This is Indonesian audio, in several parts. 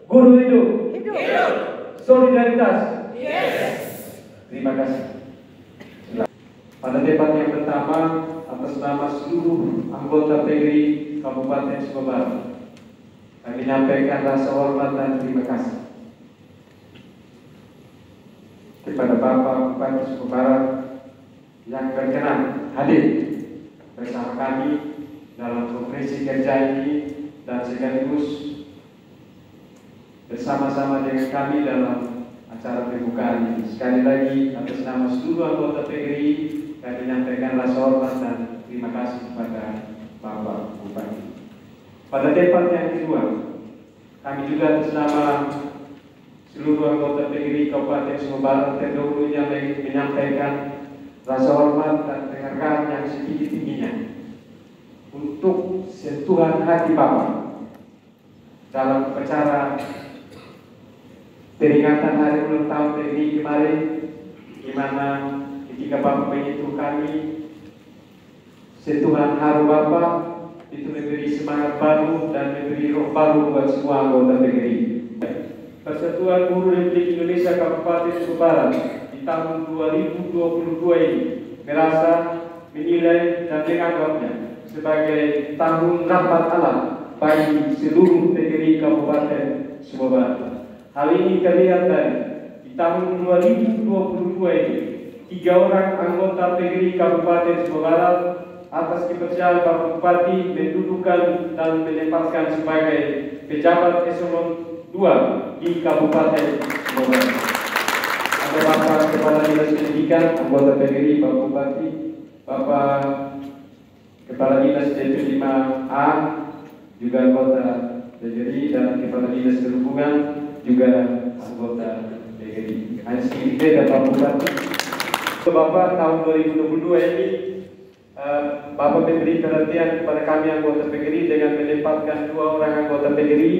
Guru hidup. Solidaritas. Terima kasih. Pada debat yang pertama, atas nama seluruh anggota PGRI Kabupaten Sumba Barat, kami menyampaikan rasa hormat dan terima kasih kepada Bapak Bupati Sumba Barat yang berkenan hadir bersama kami dalam konferensi kerja ini dan sekaligus bersama-sama dengan kami dalam acara pembukaan ini. Sekali lagi atas nama seluruh anggota PGRI kami menyampaikan rasa hormat dan terima kasih kepada Bapak Bupati. Pada debat yang kedua, kami juga atas nama seluruh anggota PGRI Kabupaten Sumba Barat terdahulunya menyampaikan rasa hormat dan penghargaan yang setinggi-tingginya untuk sentuhan hati Bapak dalam upacara peringatan hari ulang tahun PGRI kemarin, di mana ketika Bapak menyentuh kami, sentuhan haru Bapak itu memberi semangat baru dan memberi roh baru buat semua anggota PGRI. Persatuan Guru Republik Indonesia Kabupaten Sumba Barat di tahun 2022 ini merasa, menilai dan menganggapnya sebagai tahun rahmat Allah bagi seluruh PGRI Kabupaten Sumba Barat. Hal ini terlihat dari di tahun 2022 ini 3 orang anggota PGRI Kabupaten Sumba Barat atas kepercayaan Bapak Bupati mendudukan dan menempatkan sebagai pejabat eselon 2 di Kabupaten Sumba Barat. Ada Bapak Kepala Dinas Pendidikan anggota PGRI Bapak Bupati, Bapak Kepala Dinas DP 5A juga anggota PGRI, dan Kepala Dinas Perhubungan juga anggota PGRI. Hanya sedikit beda Bapak Bupati. Bapak tahun 2022 ini Bapak memberi perhatian kepada kami anggota PGRI dengan menempatkan 2 orang anggota PGRI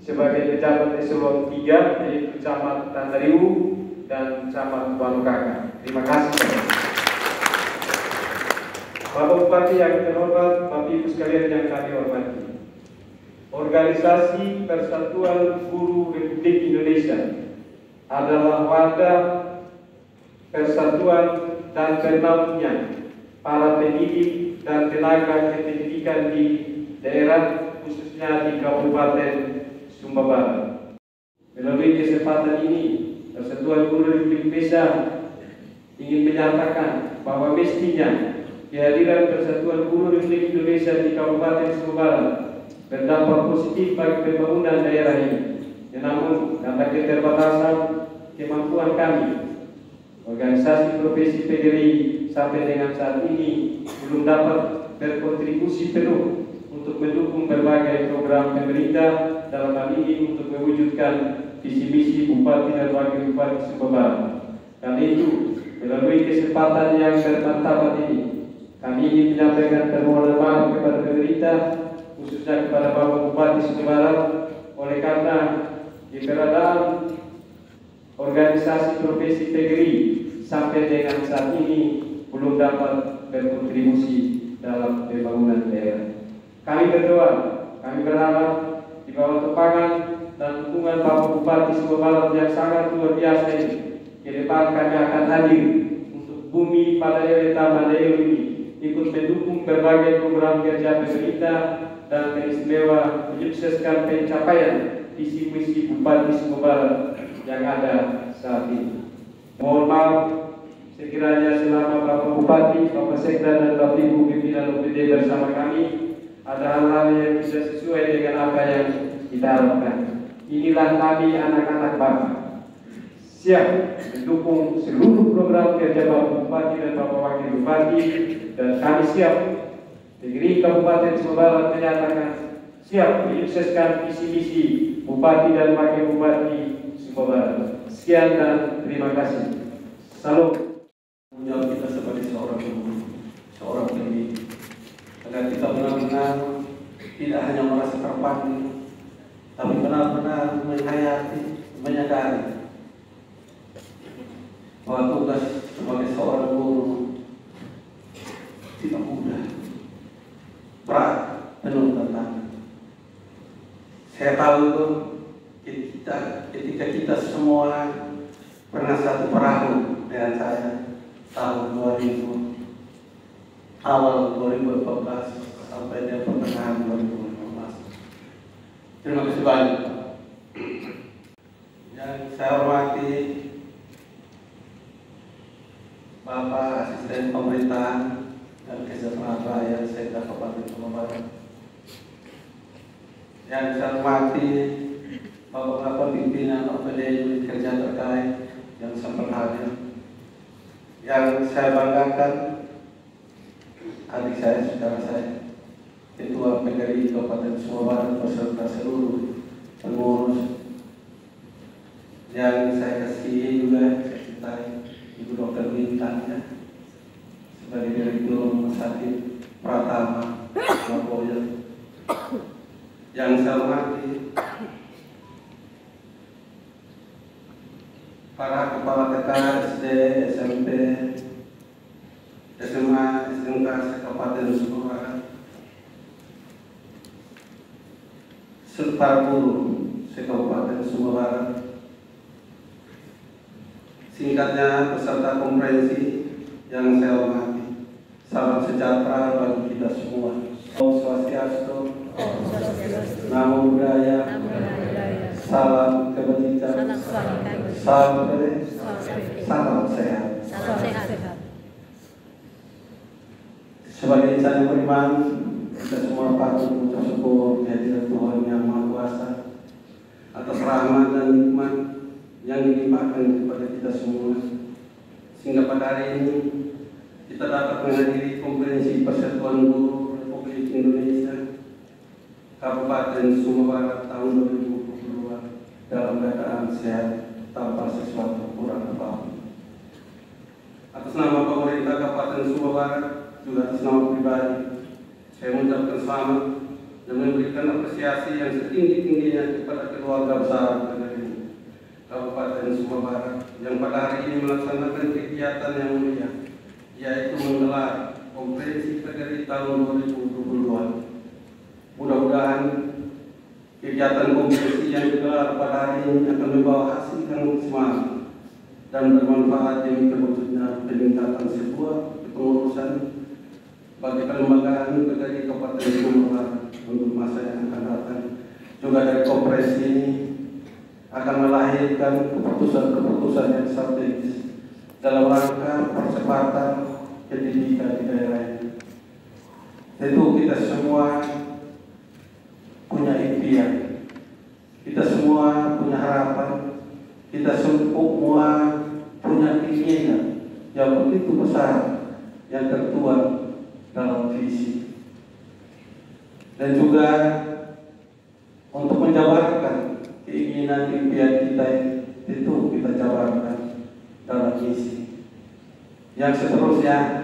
sebagai pejabat eselon 3, yaitu Camat Tandariu dan Camat Wanukaka. Terima kasih. Bapak Bupati yang terhormat, Bapak Ibu sekalian yang kami hormati, Organisasi Persatuan Guru Republik Indonesia adalah wadah persatuan dan bernaungnya para pendidik dan tenaga kependidikan di daerah, khususnya di Kabupaten Sumba Barat. Melalui kesempatan ini, Persatuan Guru Republik Indonesia ingin menyatakan bahwa mestinya kehadiran Persatuan Guru Republik Indonesia di Kabupaten Sumba Barat berdampak positif bagi pembangunan daerah ini. Namun, karena keterbatasan kemampuan kami, organisasi profesi PGRI sampai dengan saat ini belum dapat berkontribusi penuh untuk mendukung berbagai program pemerintah, dalam hal ini untuk mewujudkan visi misi Bupati dan Wakil Bupati Sumba Barat. Karena itu, melalui kesempatan yang bermartabat ini, kami ingin menyampaikan permohonan maaf kepada pemerintah, khususnya kepada Bapak Bupati Sumba Barat, oleh karena keberadaan organisasi profesi PGRI sampai dengan saat ini belum dapat berkontribusi dalam pembangunan daerah. Kami berdoa Kami berharap di bawah tepangan dan dukungan Bapak Bupati Sumba Barat yang sangat luar biasa ini, ke depan kami akan hadir untuk bumi pada Eleta Mandeo ini ikut mendukung berbagai program kerja pemerintah dan beristimewa menyukseskan pencapaian visi misi Bupati Sumba Barat yang ada saat ini. Mohon maaf sekiranya selama Bapak Bupati, Bapak Sekda dan Bapak Ibu pimpinan OPD bersama kami ada hal-hal yang tidak sesuai dengan apa yang kita harapkan. Inilah kami anak-anak Bapak siap mendukung seluruh program kerja Bapak Bupati dan Bapak Wakil Bupati, dan kami siap negeri Kabupaten Sumba Barat menyatakan siap menyukseskan visi misi Bupati dan Wakil Bupati Sumba Barat. Sekian dan terima kasih. Salam. Menjawab kita sebagai seorang guru, seorang pendidik, agar kita benar-benar tidak hanya merasa terpanggil, tapi benar-benar menghayati, menyadari bahwa tugas sebagai seorang guru tidak mudah, berat, penuh tantangan. Saya tahu itu ketika kita semua pernah satu perahu dengan saya tahun 2000, awal 2014 sampai di pertengahan 2015. Terima kasih banyak. Yang saya hormati Bapak Asisten Pemerintahan dan Kesejahteraan Rakyat Sekda Kabupaten Sumba Barat. Yang saya hormati Bapak-bapak pimpinan OPD unit kerja terkait yang sempat hadir. Yang saya banggakan adik saya, saudara saya, Ketua PGRI Kabupaten Sumba Barat beserta seluruh pengurus. Yang saya kasihi juga, saya cintai Ibu Dr. Bintang ya, sebagai Direktur Rumah Sakit Pratama Surabaya. Yang saya hormati para kepala TK, SD, SMP, SMA, SMK Kabupaten Sumba Barat, serta guru se-Kabupaten Sumba Barat. Singkatnya, peserta konferensi yang saya hormati, salam sejahtera bagi kita semua. Om Swastiastu, Namo Buddhaya, salam kebajikan, salam sehat. Sebagai insan yang beriman, kita semua patut mengucap syukur kehadirat Tuhan Yang Maha Kuasa atas rahmat dan nikmat yang dilimpahkan kepada kita semua, sehingga pada hari ini kita dapat menghadiri konferensi Persatuan Guru Republik Indonesia Kabupaten Sumba Barat tahun 2022 dalam keadaan sehat tanpa sesuatu kurang apa. Atas nama pemerintah Kabupaten Sumba Barat, juga atas nama pribadi, saya mengucapkan selamat dan memberikan apresiasi yang setinggi-tingginya kepada keluarga besar PGRI Kabupaten Sumba Barat yang pada hari ini melaksanakan kegiatan yang mulia, yaitu menggelar konferensi PGRI tahun 2022. Mudah-mudahan kegiatan konferensi yang digelar pada hari ini akan membawa hasil yang maksimal dan bermanfaat demi terwujudnya peningkatan sebuah kepengurusan bagi pelembagaan PGRI Kabupaten Sumba Barat untuk masa yang akan datang. Juga dari konferensi ini akan melahirkan keputusan-keputusan yang strategis dalam rangka percepatan pendidikan di daerah ini. Tentu kita semua punya impian, kita semua punya harapan, kita semua punya keinginan yang begitu besar yang tertuang dalam visi, dan juga untuk menjabarkan keinginan impian kita itu kita jabarkan dalam misi yang seterusnya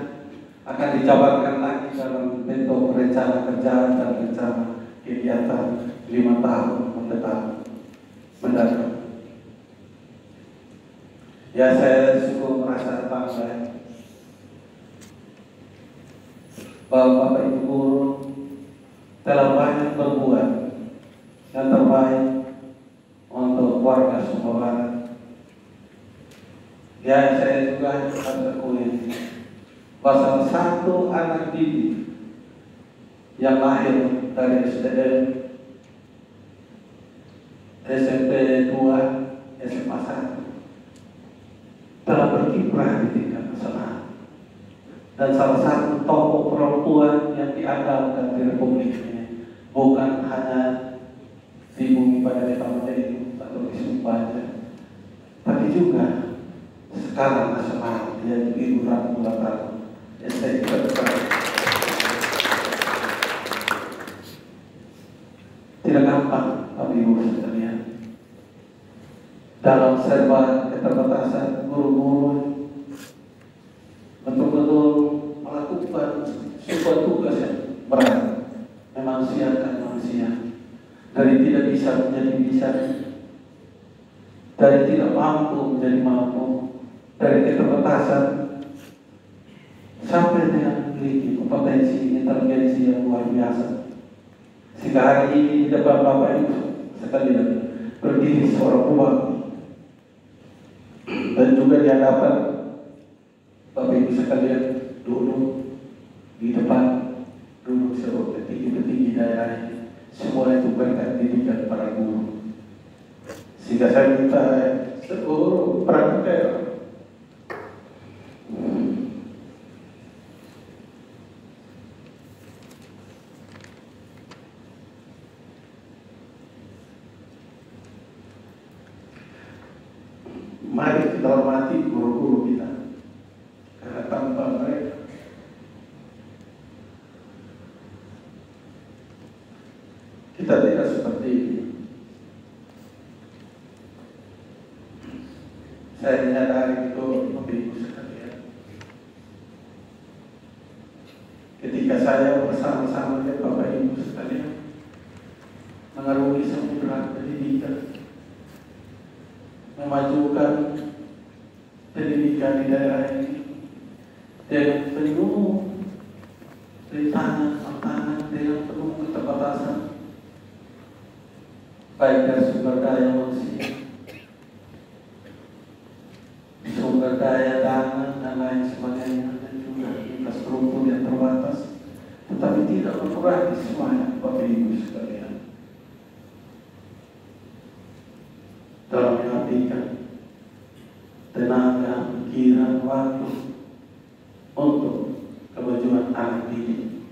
akan dijabarkan lagi dalam bentuk rencana kerja dan rencana kegiatan 5 tahun mendatang. Ya, saya sungguh merasa bangga bahwa Bapak Ibu guru telah banyak berbuat yang terbaik untuk warga Sumba Barat. Ya, saya juga harus akui bahwa salah satu anak didik yang lahir dari SDN, SMP 2, SMA 1 telah berkiprah di tingkat nasional dan salah satu tokoh perempuan yang diandalkan di Republik ini, bukan hanya di bumi pada itu atau di Sumba, tapi juga skala nasional, yaitu Ibu Ratu Bulakan. Saya tidak gampang, Bapak Ibu sekalian, dalam serba keterbatasan guru-guru betul-betul melakukan sebuah tugas yang berat, memanusiakan manusia dari tidak bisa menjadi bisa, dari tidak mampu menjadi mampu, dari keterbatasan sampai dengan memiliki potensi inteligensi yang luar biasa, sehingga hari ini di depan Bapak Ibu sekalian berdiri seorang umat dan juga di hadapan Bapak Ibu sekalian duduk di depan, duduk sebagai petinggi-petinggi daerah ini, semua itu berkat didikan para guru. Sehingga saya minta seluruh perangkat daerah mari kita hormati guru-guru kita, karena tanpa mereka kita tidak seperti ini. Saya menyadari itu, Bapak Ibu sekalian, ketika saya bersama-sama dengan Bapak Ibu sekalian mengarungi samudera pendidikan, memajukan pendidikan di daerah ini dengan penuh tantangan, dengan penuh keterbatasan, baik dari sumber daya manusia, sumber daya tanah dan lain sebagainya, dan juga infrastruktur yang terbatas, tetapi tidak mengurangi semuanya, Bapak Ibu sekalian, dalam mengabdikan tenaga, pikiran, waktu untuk kemajuan anak didik.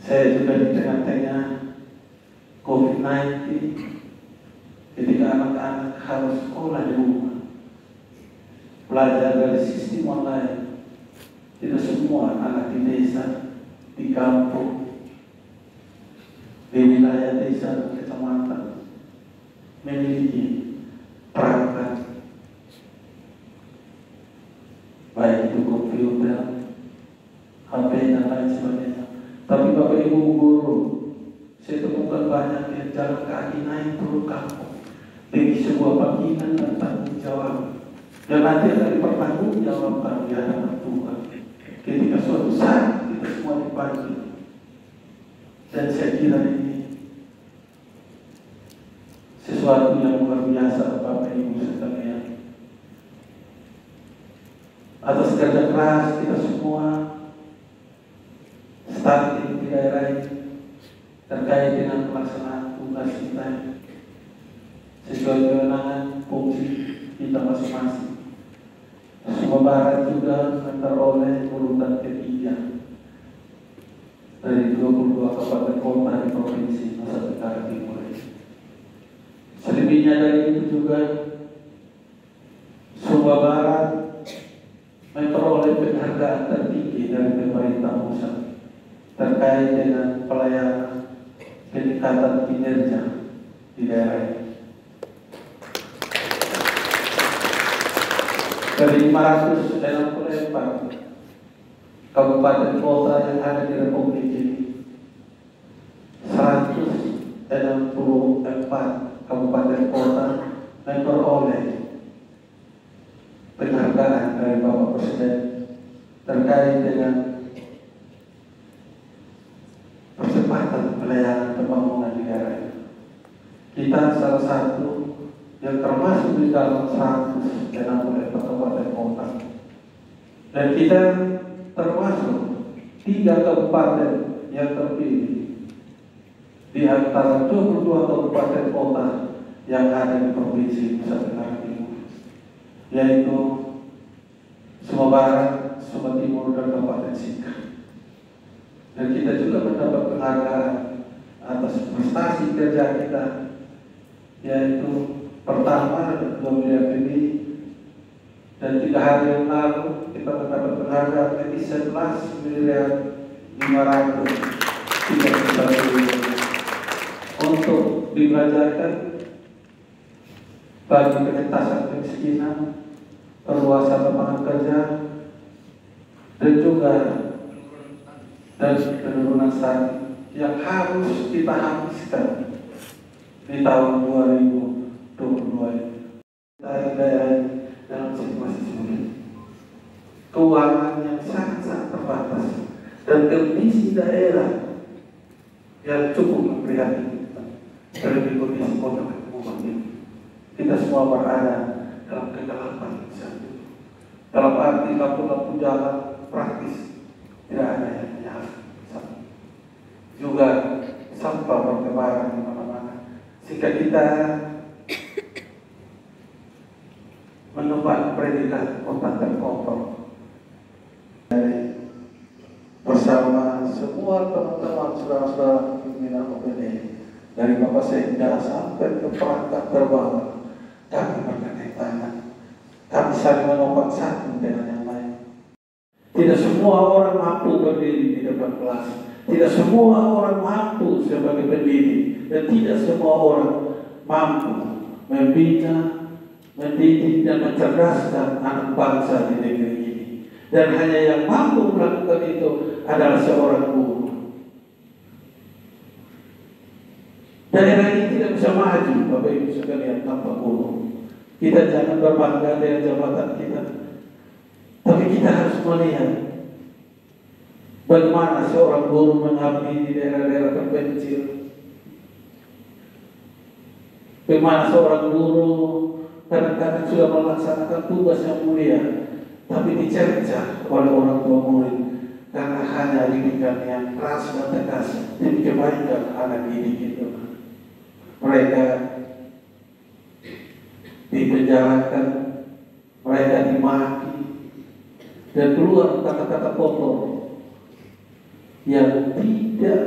Saya juga di tengah-tengah COVID-19, ketika anak-anak harus sekolah di rumah, belajar dari sistem online, tidak semua anak di desa, di kampung, di wilayah desa dan kecamatan memiliki perangkat, baik itu komputer, HP dan lain sebagainya. Tapi Bapak Ibu guru, saya temukan banyak yang jalan kaki naik turun kampung demi sebuah panggilan dan tanggung jawab, dan nanti akan dipertanggungjawabkan di hadapan Tuhan ketika suatu saat kita semua dipanggil. Dan saya kira ini sesuatu yang luar biasa, Bapak Ibu sekalian. Atas kerja keras kita semua, starting di daerah ini terkait dengan pelaksanaan tugas kita sesuai kewenangan fungsi kita masing-masing. Sumba Barat juga memperoleh urutan ketiga dari 22 kabupaten kota di Provinsi Nusa Tenggara Timur. Selebihnya dari itu juga Sumba Barat memperoleh penghargaan tertinggi dari pemerintah pusat terkait dengan pelayanan peningkatan kinerja di daerah ini. Dari 564 kabupaten kota yang ada di Republik ini, 164 kabupaten kota memperoleh penghargaan dari Bapak Presiden terkait dengan pelayanan pembangunan negara ini. Kita salah satu yang termasuk di dalam 100 kabupaten kota. Dan kita termasuk 3 kabupaten yang terpilih di antara 22 kabupaten kota yang ada di Provinsi Nusa Tenggara Timur, yaitu Sumba Barat, Sumba Timur, dan Kabupaten Singkah. Dan kita juga mendapat penghargaan atas prestasi kerja kita, yaitu pertama 2 miliar lebih, dan 3 hari yang lalu kita mendapat penghargaan lebih 11 miliar 531 untuk dibelanjakan bagi pengentasan kemiskinan, perluasan lapangan kerja, dan juga penurunan stunting yang harus kita habiskan di tahun 2022 ini. Daerah dalam situasi sulit, keuangan yang sangat terbatas, dan kondisi daerah yang cukup memprihatinkan, terlebih kondisi kota Kabupaten ini. Kita semua berada dalam kegelapan saat itu. Dalam arti lampu-lampu jalan praktis tidak ada yang menyala. Juga sampah bertebaran di mana-mana, sehingga kita menebak predikat kota terkotor. Bersama semua teman-teman saudara-saudara pimpinan OPD, dari Bapak Sekda sampai ke perangkat terbawah, kami bergandeng tangan. Kami saling menopang satu dengan yang lain. Tidak semua orang mampu berdiri di depan kelas. Tidak semua orang mampu sebagai pendiri, dan tidak semua orang mampu membina, mendidik, dan mencerdaskan anak bangsa di negeri ini. Dan hanya yang mampu melakukan itu adalah seorang guru. Daerah ini tidak bisa maju, Bapak Ibu sekalian, tanpa guru. Kita jangan berbangga dengan jabatan kita, tapi kita harus melihat bagaimana seorang guru mengabdi di daerah-daerah terpencil. Bagaimana seorang guru kadang-kadang sudah melaksanakan tugas yang mulia, tapi dicerca oleh orang tua murid karena hanya didikan yang keras dan tegas demi kebaikan anak didik itu. Mereka dipenjarakan, mereka dimaki, dan keluar kata-kata kotor yang tidak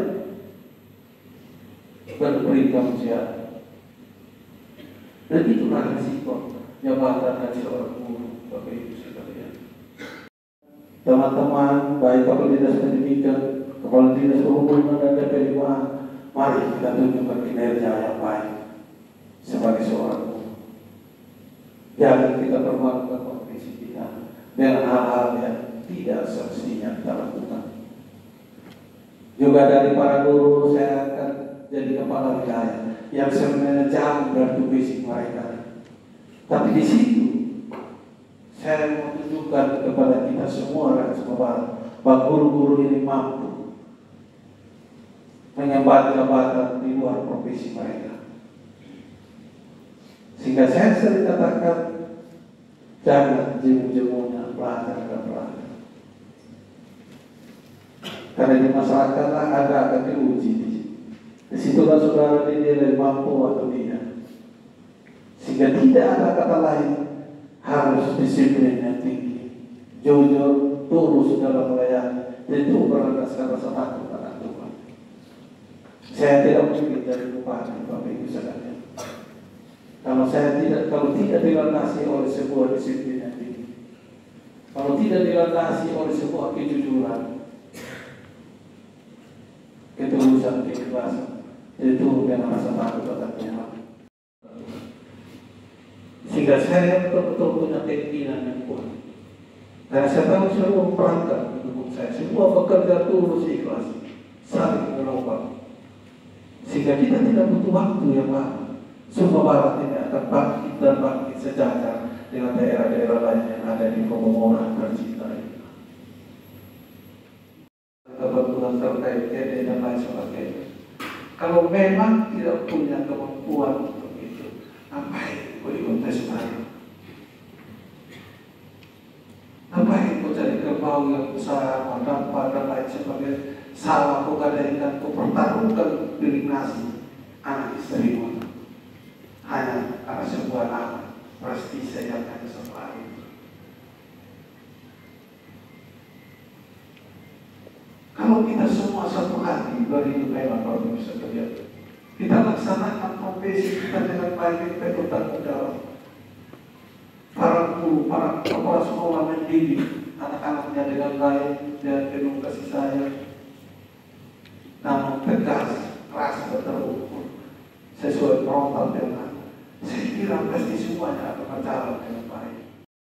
berberi kemanusiaan. Dan itulah risiko jabatan dari seorang guru, Bapak Ibu sekalian. Teman-teman, baik Kepala Dinas Pendidikan, Kepala Dinas Perhubungan, dan DP5, mari kita tunjukkan kinerja yang baik sebagai seorang guru. Jangan kita permalukan profesi kita dengan hal-hal yang tidak semestinya kita lakukan. Juga dari para guru, saya akan jadi kepala wilayah yang sebenarnya jauh dari tugas mereka. Tapi di situ saya mau tunjukkan kepada kita semua rakyat Sumba bahwa guru-guru ini mampu mengemban jabatan di luar profesi mereka. Sehingga saya sering katakan, jangan jemu-jemunya belajar dan belajar. Karena di masyarakat ada akan diuji. Di situlah saudara dinilai mampu atau tidak. Sehingga tidak ada kata lain, harus disiplin yang tinggi, jujur, tulus dalam melayani, dan itu berdasarkan rasa takut akan Tuhan. Saya tidak mungkin jadi bupati, Bapak Ibu sekalian, kalau tidak dilandasi oleh sebuah disiplin yang tinggi, kalau tidak dilandasi oleh sebuah kejujuran, ketulusan, keikhlasan, itu dengan rasa takut akan Tuhan. Sehingga saya betul-betul punya keinginan yang kuat. Dan saya tahu semua perangkat mendukung saya, semua bekerja tulus ikhlas, saling menopang. Sehingga kita tidak butuh waktu yang lama. Sumba Barat ini akan bangkit dan bangkit sejajar dengan daerah-daerah lain yang ada di Komomoran tercinta ini. Kebetulan terkait KD dan lain sebagainya. Kalau memang tidak punya kemampuan untuk itu, ngapain kau ikut tes baru? Ngapain kau cari kerbau yang besar, dan lain sebagainya? Sawah kau gadaikan, kau pertaruhkan diri nasi, anak istrimu hanya karena sebuah nama, prestise yang hanya separuh. Kalau kita semua satu hati beribu memang baru bisa terjadi. Kita laksanakan profesi kita dengan baik, kita bertanggung jawab. Para guru, para kepala sekolah mendidik anak-anaknya dengan baik dan penuh kasih sayang. Namun tegas, keras, terukur, sesuai protokol yang ada. Saya kira pasti semuanya akan berjalan dengan baik.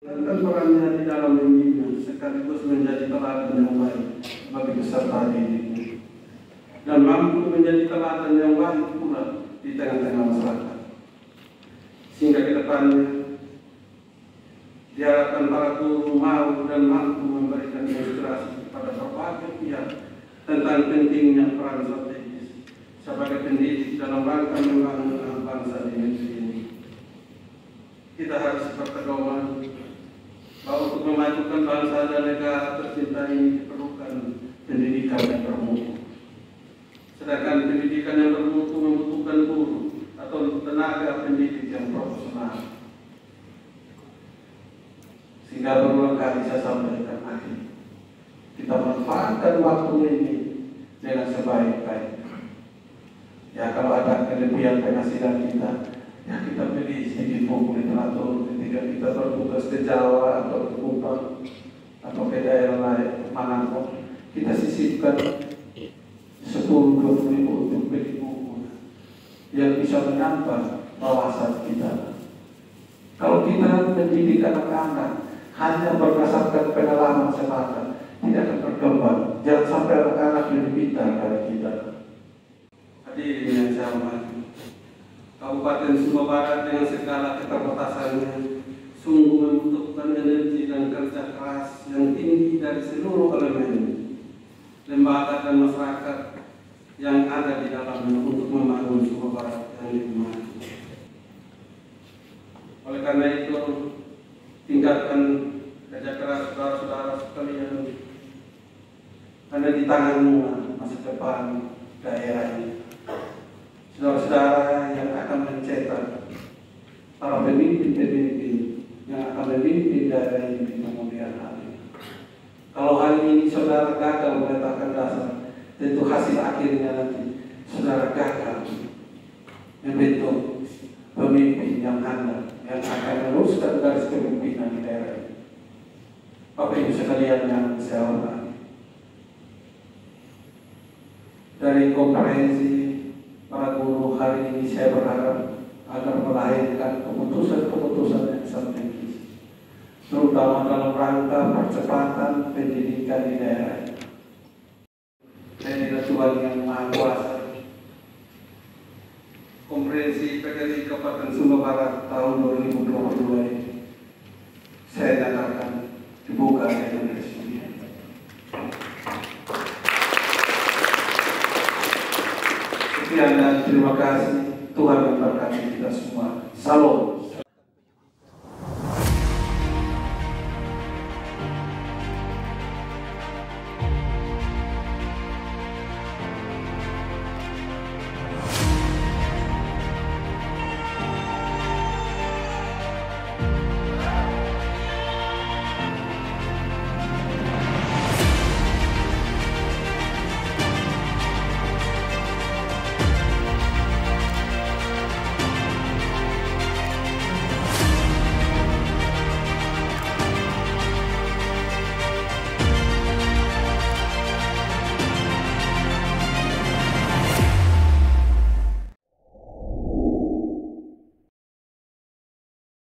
Dan perannya di dalam mendidik sekaligus menjadi teladan yang baik bagi peserta didik dan mampu menjadi teladan yang baik pula di tengah-tengah masyarakat. Sehingga ke depannya diharapkan para guru mau dan mampu memberikan inspirasi kepada berbagai pihak tentang pentingnya peran strategis sebagai pendidik dalam rangka membangun bangsa di negeri ini. Kita harus berpedoman bahwa untuk memajukan bangsa dan negara tercinta ini diperlukan pendidikan yang bermutu. Sedangkan pendidikan yang bermutu membutuhkan guru atau tenaga pendidik yang profesional. Sehingga berulang kali saya sampaikan tadi, kita manfaatkan waktu ini dengan sebaik-baiknya. Ya kalau ada kelebihan penghasilan kita, ya kita beli sedikit buku literatur ketika kita bertugas ke Jawa atau ke Kupang atau ke daerah lain manapun, kita sisipkan 10-20 ribu untuk beli buku yang bisa menambah wawasan kita. Kalau kita mendidik anak-anak hanya berdasarkan pengalaman semata, tidak akan berkembang. Jangan sampai anak-anak lebih pintar dari kita. Hadirin yang saya hormati, Kabupaten Sumba Barat dengan segala keterbatasannya sungguh membutuhkan energi dan kerja keras yang tinggi dari seluruh elemen, lembaga dan masyarakat yang ada di dalamnya untuk membangun Sumba Barat yang lebih maju. Oleh karena itu, tingkatkan kerja keras saudara-saudara sekalian, karena di tanganmu masa depan daerah ini. Saudara-saudara yang akan mencetak para pemimpin-pemimpin yang akan memimpin daerah ini di kemudian hari. Kalau hari ini saudara gagal meletakkan dasar, tentu hasil akhirnya nanti saudara gagal membentuk pemimpin yang handal yang akan meneruskan garis kepemimpinan di daerah ini. Bapak Ibu sekalian yang saya hormati, dari komprehensi para guru hari ini saya berharap agar melahirkan keputusan-keputusan yang strategis, terutama dalam rangka percepatan pendidikan di daerah. Saya Tuhan yang Maha Kuasa, Komprehensi PKRI Kabupaten Sumba Barat tahun 2022 ini saya nyatakan dibuka dengan resmi. Sekian dan terima kasih. Tuhan memberkati kita semua. Salam.